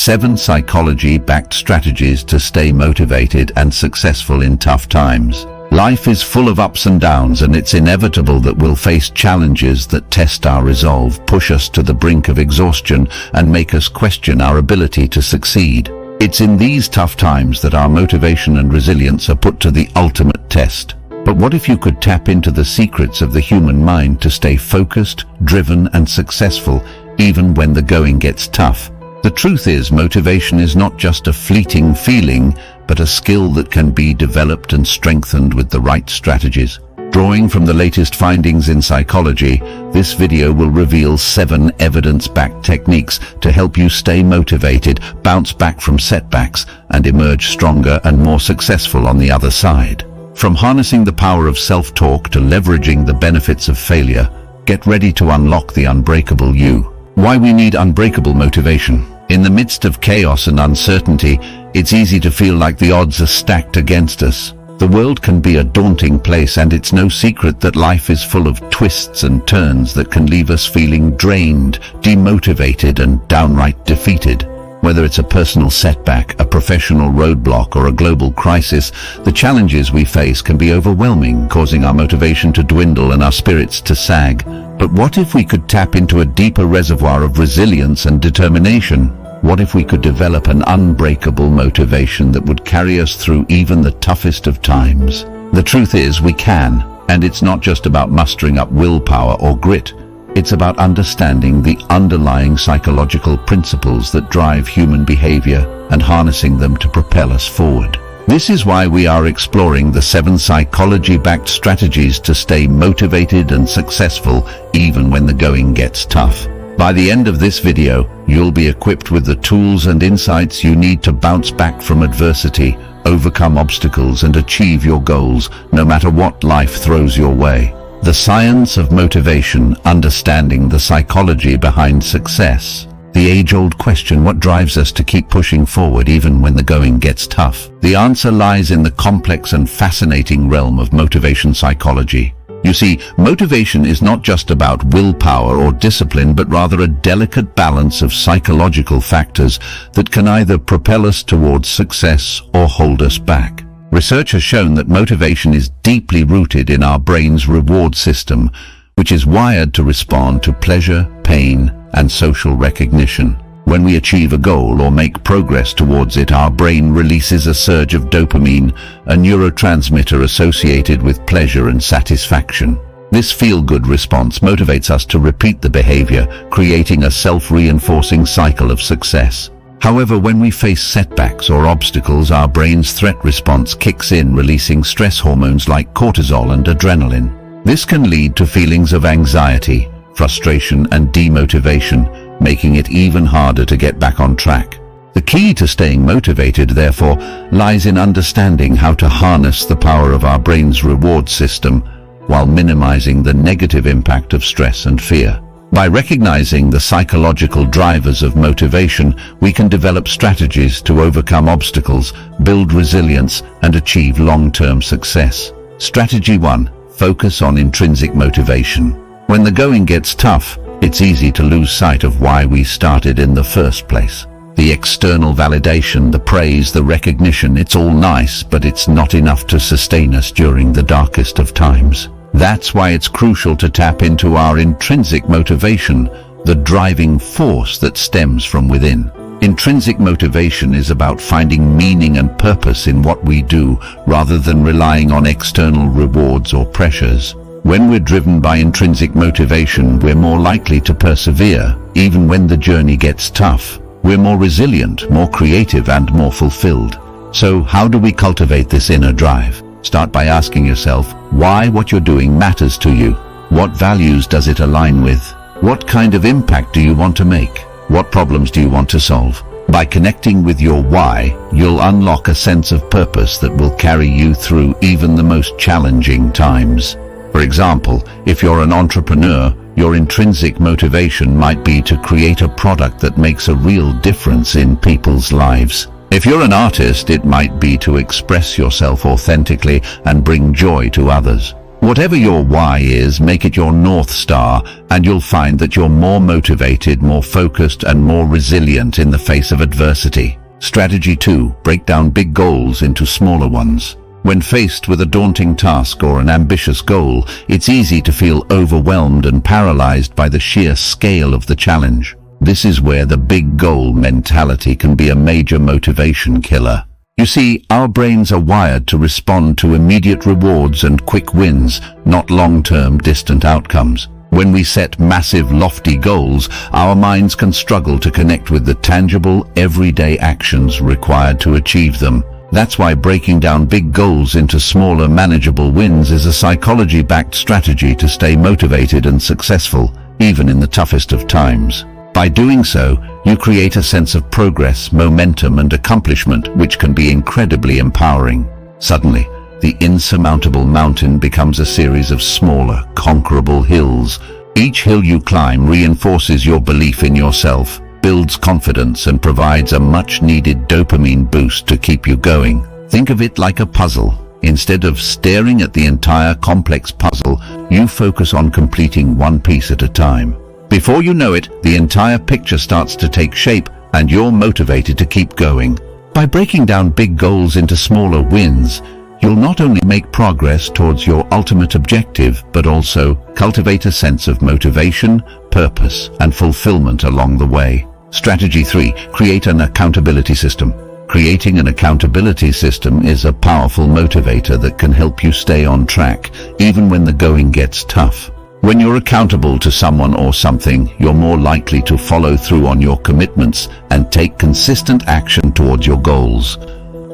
7 psychology-backed strategies to stay motivated and successful in tough times. Life is full of ups and downs, and it's inevitable that we'll face challenges that test our resolve, push us to the brink of exhaustion, and make us question our ability to succeed. It's in these tough times that our motivation and resilience are put to the ultimate test. But what if you could tap into the secrets of the human mind to stay focused, driven, and successful, even when the going gets tough? The truth is, motivation is not just a fleeting feeling, but a skill that can be developed and strengthened with the right strategies. Drawing from the latest findings in psychology, this video will reveal 7 evidence-backed techniques to help you stay motivated, bounce back from setbacks, and emerge stronger and more successful on the other side. From harnessing the power of self-talk to leveraging the benefits of failure, get ready to unlock the unbreakable you. Why we need unbreakable motivation. In the midst of chaos and uncertainty, it's easy to feel like the odds are stacked against us. The world can be a daunting place, and it's no secret that life is full of twists and turns that can leave us feeling drained, demotivated, and downright defeated. Whether it's a personal setback, a professional roadblock, or a global crisis, the challenges we face can be overwhelming, causing our motivation to dwindle and our spirits to sag. But what if we could tap into a deeper reservoir of resilience and determination? What if we could develop an unbreakable motivation that would carry us through even the toughest of times? The truth is, we can, and it's not just about mustering up willpower or grit. It's about understanding the underlying psychological principles that drive human behavior and harnessing them to propel us forward. This is why we are exploring the 7 psychology-backed strategies to stay motivated and successful even when the going gets tough. By the end of this video, you'll be equipped with the tools and insights you need to bounce back from adversity, overcome obstacles, and achieve your goals, no matter what life throws your way. The science of motivation, understanding the psychology behind success. The age-old question, what drives us to keep pushing forward even when the going gets tough? The answer lies in the complex and fascinating realm of motivation psychology. You see, motivation is not just about willpower or discipline, but rather a delicate balance of psychological factors that can either propel us towards success or hold us back. Research has shown that motivation is deeply rooted in our brain's reward system, which is wired to respond to pleasure, pain, and social recognition. When we achieve a goal or make progress towards it, our brain releases a surge of dopamine, a neurotransmitter associated with pleasure and satisfaction. This feel-good response motivates us to repeat the behavior, creating a self-reinforcing cycle of success. However, when we face setbacks or obstacles, our brain's threat response kicks in, releasing stress hormones like cortisol and adrenaline. This can lead to feelings of anxiety, frustration, and demotivation, making it even harder to get back on track. The key to staying motivated, therefore, lies in understanding how to harness the power of our brain's reward system while minimizing the negative impact of stress and fear. By recognizing the psychological drivers of motivation, we can develop strategies to overcome obstacles, build resilience, and achieve long-term success. Strategy 1. Focus on intrinsic motivation. When the going gets tough, it's easy to lose sight of why we started in the first place. The external validation, the praise, the recognition, it's all nice, but it's not enough to sustain us during the darkest of times. That's why it's crucial to tap into our intrinsic motivation, the driving force that stems from within. Intrinsic motivation is about finding meaning and purpose in what we do, rather than relying on external rewards or pressures. When we're driven by intrinsic motivation, we're more likely to persevere, even when the journey gets tough. We're more resilient, more creative, and more fulfilled. So, how do we cultivate this inner drive? Start by asking yourself why what you're doing matters to you. What values does it align with? What kind of impact do you want to make? What problems do you want to solve? By connecting with your why, you'll unlock a sense of purpose that will carry you through even the most challenging times. For example, if you're an entrepreneur, your intrinsic motivation might be to create a product that makes a real difference in people's lives. If you're an artist, it might be to express yourself authentically and bring joy to others. Whatever your why is, make it your North Star, and you'll find that you're more motivated, more focused, and more resilient in the face of adversity. Strategy 2. Break down big goals into smaller ones. When faced with a daunting task or an ambitious goal, it's easy to feel overwhelmed and paralyzed by the sheer scale of the challenge. This is where the big goal mentality can be a major motivation killer. You see, our brains are wired to respond to immediate rewards and quick wins, not long-term distant outcomes. When we set massive, lofty goals, our minds can struggle to connect with the tangible, everyday actions required to achieve them. That's why breaking down big goals into smaller, manageable wins is a psychology-backed strategy to stay motivated and successful, even in the toughest of times. By doing so, you create a sense of progress, momentum, and accomplishment, which can be incredibly empowering. Suddenly, the insurmountable mountain becomes a series of smaller, conquerable hills. Each hill you climb reinforces your belief in yourself, builds confidence, and provides a much-needed dopamine boost to keep you going. Think of it like a puzzle. Instead of staring at the entire complex puzzle, you focus on completing one piece at a time. Before you know it, the entire picture starts to take shape, and you're motivated to keep going. By breaking down big goals into smaller wins, you'll not only make progress towards your ultimate objective, but also cultivate a sense of motivation, purpose, and fulfillment along the way. Strategy 3. Create an accountability system. Creating an accountability system is a powerful motivator that can help you stay on track, even when the going gets tough. When you're accountable to someone or something, you're more likely to follow through on your commitments and take consistent action towards your goals.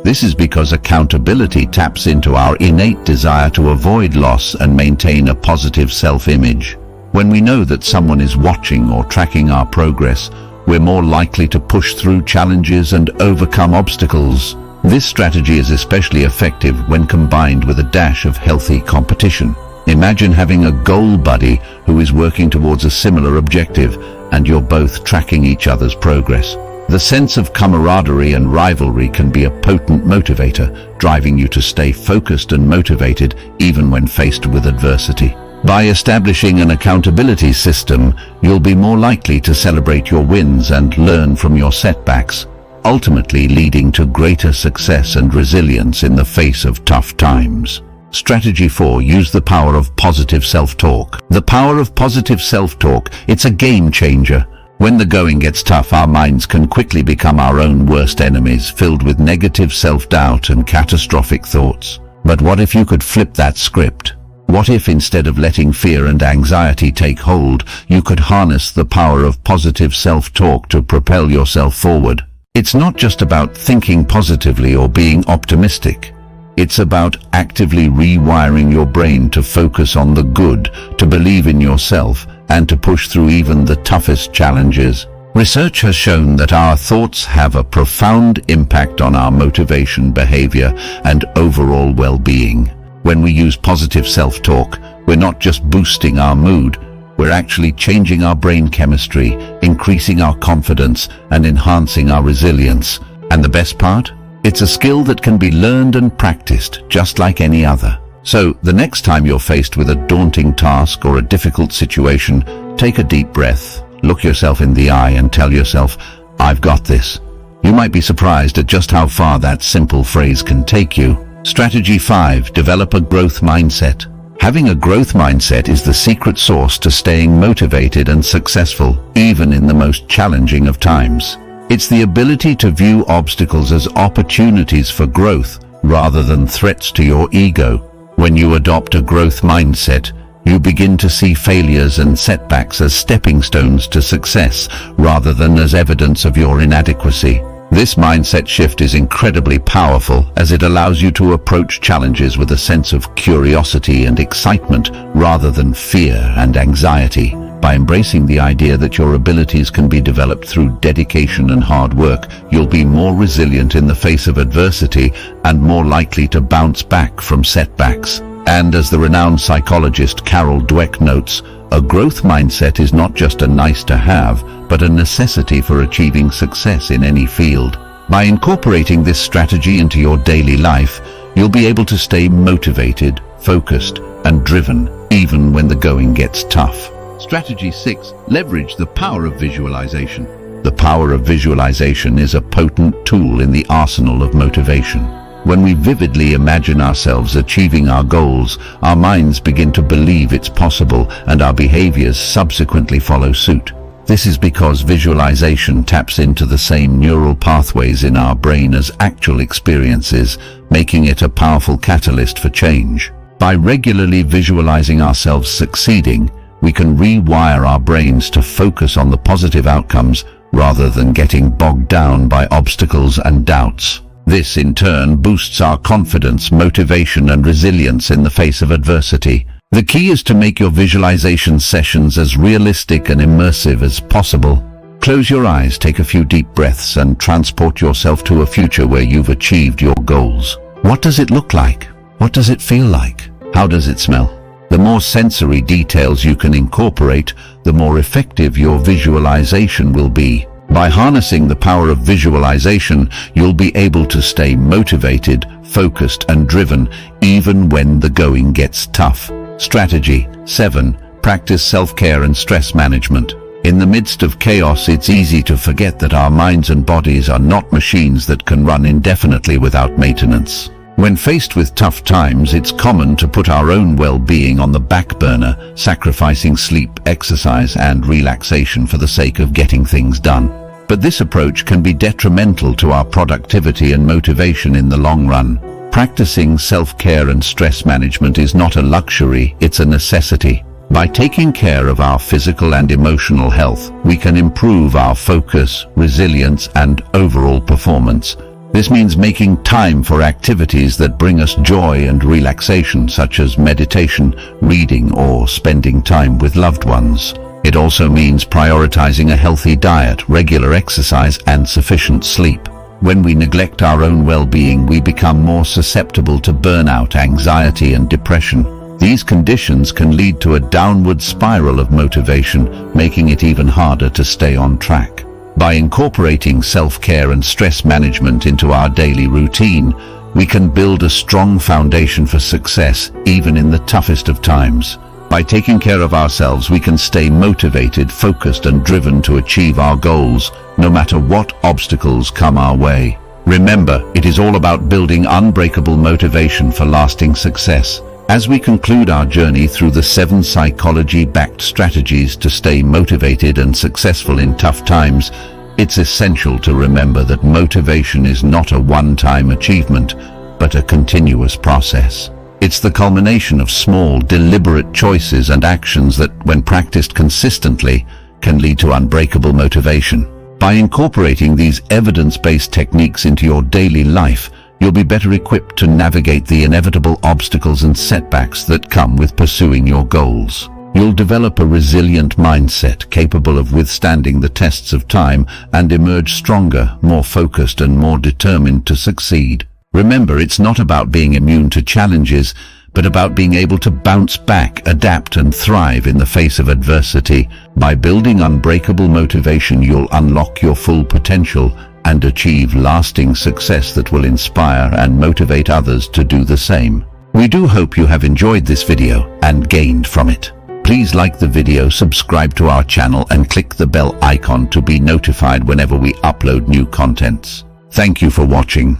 This is because accountability taps into our innate desire to avoid loss and maintain a positive self-image. When we know that someone is watching or tracking our progress, we're more likely to push through challenges and overcome obstacles. This strategy is especially effective when combined with a dash of healthy competition. Imagine having a goal buddy who is working towards a similar objective, and you're both tracking each other's progress. The sense of camaraderie and rivalry can be a potent motivator, driving you to stay focused and motivated even when faced with adversity. By establishing an accountability system, you'll be more likely to celebrate your wins and learn from your setbacks, ultimately leading to greater success and resilience in the face of tough times. Strategy 4. Use the power of positive self-talk. The power of positive self-talk, it's a game changer. When the going gets tough, our minds can quickly become our own worst enemies, filled with negative self-doubt and catastrophic thoughts. But what if you could flip that script? What if instead of letting fear and anxiety take hold, you could harness the power of positive self-talk to propel yourself forward? It's not just about thinking positively or being optimistic. It's about actively rewiring your brain to focus on the good, to believe in yourself, and to push through even the toughest challenges. Research has shown that our thoughts have a profound impact on our motivation, behavior, and overall well-being. When we use positive self-talk, we're not just boosting our mood, we're actually changing our brain chemistry, increasing our confidence, and enhancing our resilience. And the best part? It's a skill that can be learned and practiced, just like any other. So, the next time you're faced with a daunting task or a difficult situation, take a deep breath, look yourself in the eye and tell yourself, "I've got this." You might be surprised at just how far that simple phrase can take you. Strategy 5. Develop a growth mindset. Having a growth mindset is the secret sauce to staying motivated and successful, even in the most challenging of times. It's the ability to view obstacles as opportunities for growth rather than threats to your ego. When you adopt a growth mindset, you begin to see failures and setbacks as stepping stones to success rather than as evidence of your inadequacy. This mindset shift is incredibly powerful as it allows you to approach challenges with a sense of curiosity and excitement rather than fear and anxiety. By embracing the idea that your abilities can be developed through dedication and hard work, you'll be more resilient in the face of adversity and more likely to bounce back from setbacks. And as the renowned psychologist Carol Dweck notes, a growth mindset is not just a nice-to-have, but a necessity for achieving success in any field. By incorporating this strategy into your daily life, you'll be able to stay motivated, focused, and driven, even when the going gets tough. Strategy 6. Leverage the power of visualization. The power of visualization is a potent tool in the arsenal of motivation. When we vividly imagine ourselves achieving our goals, our minds begin to believe it's possible, and our behaviors subsequently follow suit. This is because visualization taps into the same neural pathways in our brain as actual experiences, making it a powerful catalyst for change. By regularly visualizing ourselves succeeding, we can rewire our brains to focus on the positive outcomes rather than getting bogged down by obstacles and doubts. This, in turn, boosts our confidence, motivation, and resilience in the face of adversity. The key is to make your visualization sessions as realistic and immersive as possible. Close your eyes, take a few deep breaths, and transport yourself to a future where you've achieved your goals. What does it look like? What does it feel like? How does it smell? The more sensory details you can incorporate, the more effective your visualization will be. By harnessing the power of visualization, you'll be able to stay motivated, focused, and driven, even when the going gets tough. Strategy 7. Practice self-care and stress management. In the midst of chaos, it's easy to forget that our minds and bodies are not machines that can run indefinitely without maintenance. When faced with tough times, it's common to put our own well-being on the back burner, sacrificing sleep, exercise, and relaxation for the sake of getting things done. But this approach can be detrimental to our productivity and motivation in the long run. Practicing self-care and stress management is not a luxury, it's a necessity. By taking care of our physical and emotional health, we can improve our focus, resilience, and overall performance. This means making time for activities that bring us joy and relaxation, such as meditation, reading, or spending time with loved ones. It also means prioritizing a healthy diet, regular exercise, and sufficient sleep. When we neglect our own well-being, we become more susceptible to burnout, anxiety, and depression. These conditions can lead to a downward spiral of motivation, making it even harder to stay on track. By incorporating self-care and stress management into our daily routine, we can build a strong foundation for success, even in the toughest of times. By taking care of ourselves, we can stay motivated, focused, and driven to achieve our goals, no matter what obstacles come our way. Remember, it is all about building unbreakable motivation for lasting success. As we conclude our journey through the 7 psychology-backed strategies to stay motivated and successful in tough times, it's essential to remember that motivation is not a one-time achievement, but a continuous process. It's the culmination of small, deliberate choices and actions that, when practiced consistently, can lead to unbreakable motivation. By incorporating these evidence-based techniques into your daily life, you'll be better equipped to navigate the inevitable obstacles and setbacks that come with pursuing your goals. You'll develop a resilient mindset capable of withstanding the tests of time and emerge stronger, more focused, and more determined to succeed. Remember, it's not about being immune to challenges, but about being able to bounce back, adapt, and thrive in the face of adversity. By building unbreakable motivation, you'll unlock your full potential and achieve lasting success that will inspire and motivate others to do the same. We do hope you have enjoyed this video and gained from it. Please like the video, subscribe to our channel, and click the bell icon to be notified whenever we upload new contents. Thank you for watching.